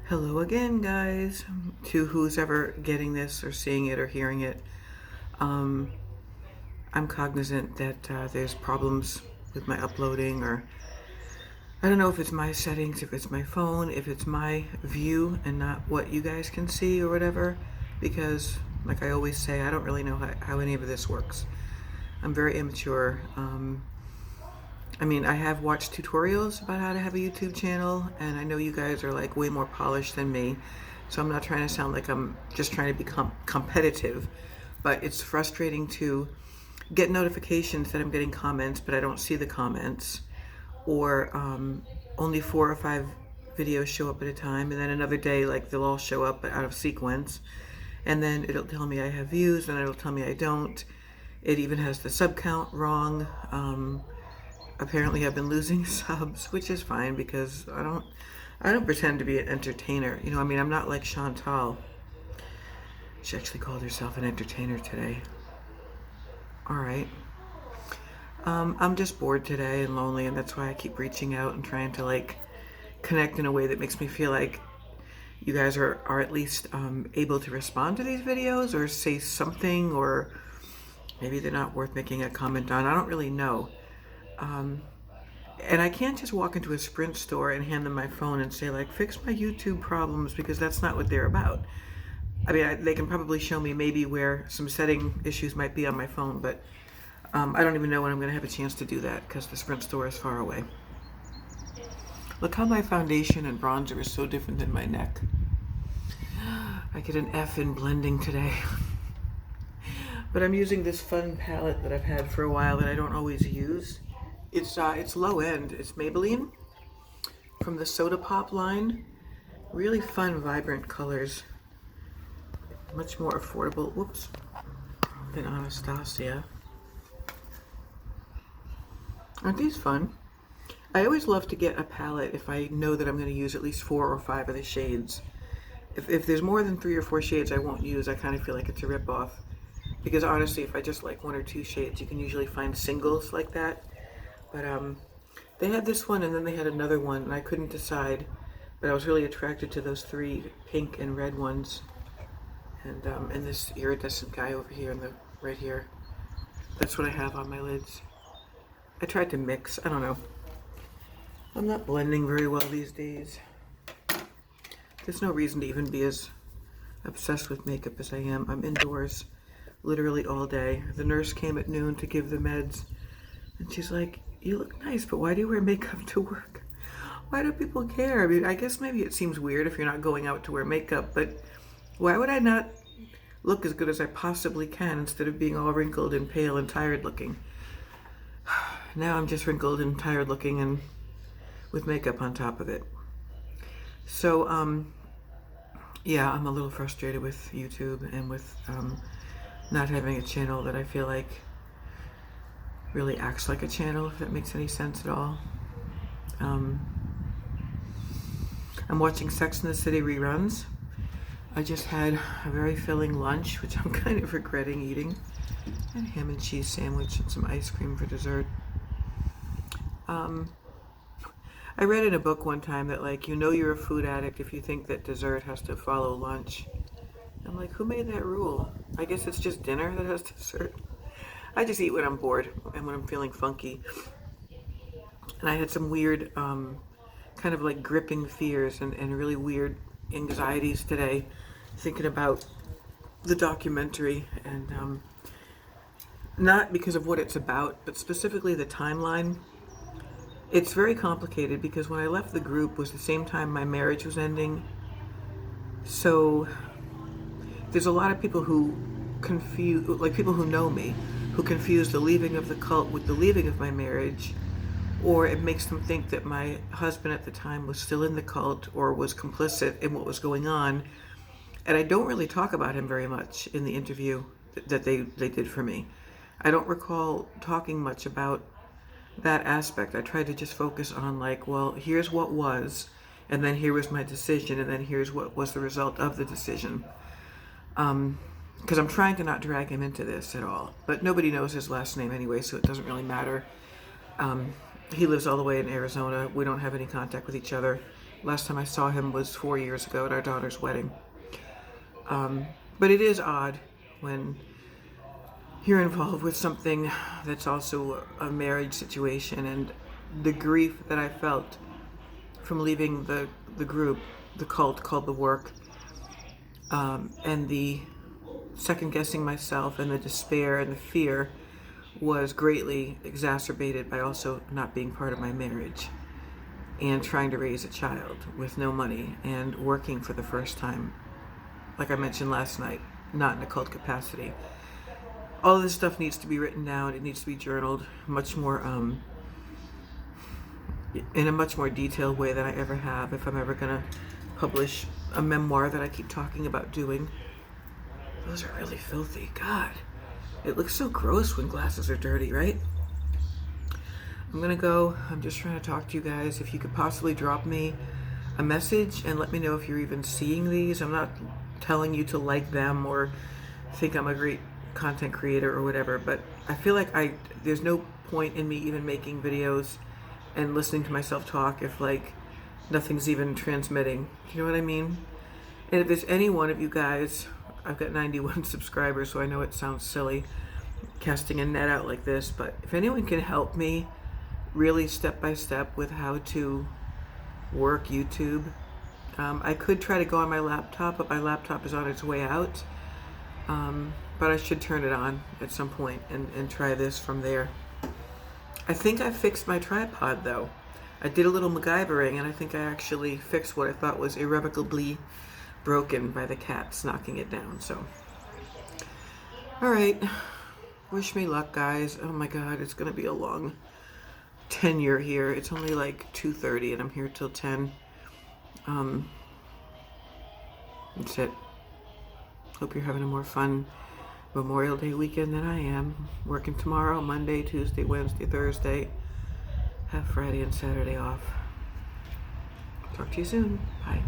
Hello again, guys, to who's ever getting this or seeing it or hearing it. Um, I'm cognizant that there's problems with my uploading, or I don't know if it's my settings, if it's my phone, if it's my view and not what you guys can see or whatever, because like I always say, I don't really know how any of this works. I'm very immature. I mean, I have watched tutorials about how to have a YouTube channel, and I know you guys are like way more polished than me, so I'm not trying to sound like I'm just trying to become competitive, but it's frustrating to get notifications that I'm getting comments, but I don't see the comments, or only 4 or 5 videos show up at a time, and then another day, like they'll all show up but out of sequence, and then it'll tell me I have views, and it'll tell me I don't. It even has the sub count wrong. Apparently I've been losing subs, which is fine because I don't pretend to be an entertainer. You know, I mean, I'm not like Chantal. She actually called herself an entertainer today. All right. I'm just bored today and lonely, and that's why I keep reaching out and trying to like connect in a way that makes me feel like you guys are at least able to respond to these videos or say something, or maybe they're not worth making a comment on. I don't really know. And I can't just walk into a Sprint store and hand them my phone and say like, fix my YouTube problems, because that's not what they're about. I mean, they can probably show me maybe where some setting issues might be on my phone, but I don't even know when I'm going to have a chance to do that because the Sprint store is far away. Look how my foundation and bronzer is so different than my neck. I get an F in blending today. But I'm using this fun palette that I've had for a while that I don't always use. It's low end. It's Maybelline from the Soda Pop line. Really fun, vibrant colors. Much more affordable, whoops, than Anastasia. Aren't these fun? I always love to get a palette if I know that I'm going to use at least 4 or 5 of the shades. If there's more than 3 or 4 shades I won't use, I kind of feel like it's a ripoff. Because honestly, if I just like 1 or 2 shades, you can usually find singles like that. But they had this one and then they had another one, and I couldn't decide. But I was really attracted to those 3 pink and red ones. And this iridescent guy over here in the right here. That's what I have on my lids. I tried to mix. I don't know. I'm not blending very well these days. There's no reason to even be as obsessed with makeup as I am. I'm indoors literally all day. The nurse came at noon to give the meds, and she's like, you look nice, but why do you wear makeup to work? Why do people care? I mean, I guess maybe it seems weird if you're not going out to wear makeup, but why would I not look as good as I possibly can instead of being all wrinkled and pale and tired looking? Now I'm just wrinkled and tired looking and with makeup on top of it. So, yeah, I'm a little frustrated with YouTube and with not having a channel that I feel like really acts like a channel, if that makes any sense at all. I'm watching Sex and the City reruns. I just had a very filling lunch, which I'm kind of regretting eating, and a ham and cheese sandwich and some ice cream for dessert. I read in a book one time that, like, you know you're a food addict if you think that dessert has to follow lunch. I'm like, who made that rule? I guess it's just dinner that has dessert. I just eat when I'm bored and when I'm feeling funky. And I had some weird, kind of like gripping fears and really weird anxieties today, thinking about the documentary, and not because of what it's about, but specifically the timeline. It's very complicated because when I left the group was the same time my marriage was ending. So there's a lot of people who confuse, like people who know me, who confuse the leaving of the cult with the leaving of my marriage, or it makes them think that my husband at the time was still in the cult or was complicit in what was going on. And I don't really talk about him very much in the interview that they did for me. I don't recall talking much about that aspect. I tried to just focus on like, well, here's what was, and then here was my decision, and then here's what was the result of the decision. Because I'm trying to not drag him into this at all. But nobody knows his last name anyway, so it doesn't really matter. He lives all the way in Arizona. We don't have any contact with each other. Last time I saw him was 4 years ago at our daughter's wedding. But it is odd when you're involved with something that's also a marriage situation, and the grief that I felt from leaving the group, the cult called The Work, and the second guessing myself and the despair and the fear was greatly exacerbated by also not being part of my marriage and trying to raise a child with no money and working for the first time, like I mentioned last night, not in a cult capacity. All of this stuff needs to be written down. It needs to be journaled much more, in a much more detailed way than I ever have, if I'm ever gonna publish a memoir that I keep talking about doing. Those are really filthy. God, it looks so gross when glasses are dirty, right? I'm gonna go. I'm just trying to talk to you guys. If you could possibly drop me a message and let me know if you're even seeing these. I'm not telling you to like them or think I'm a great content creator or whatever, but I feel like there's no point in me even making videos and listening to myself talk if like nothing's even transmitting. You know what I mean? And if there's any one of you guys, I've got 91 subscribers, so I know it sounds silly casting a net out like this, but if anyone can help me really step by step with how to work YouTube, I could try to go on my laptop, but my laptop is on its way out. But I should turn it on at some point and try this from there. I think I fixed my tripod though. I did a little MacGyvering and I think I actually fixed what I thought was irrevocably broken by the cats knocking it down. So, all right, wish me luck, guys. Oh my God, it's gonna be a long tenure here. It's only like 2:30 and I'm here till 10. That's it. Hope you're having a more fun Memorial Day weekend than I am. Working tomorrow, Monday, Tuesday, Wednesday, Thursday. Have Friday and Saturday off. Talk to you soon. Bye.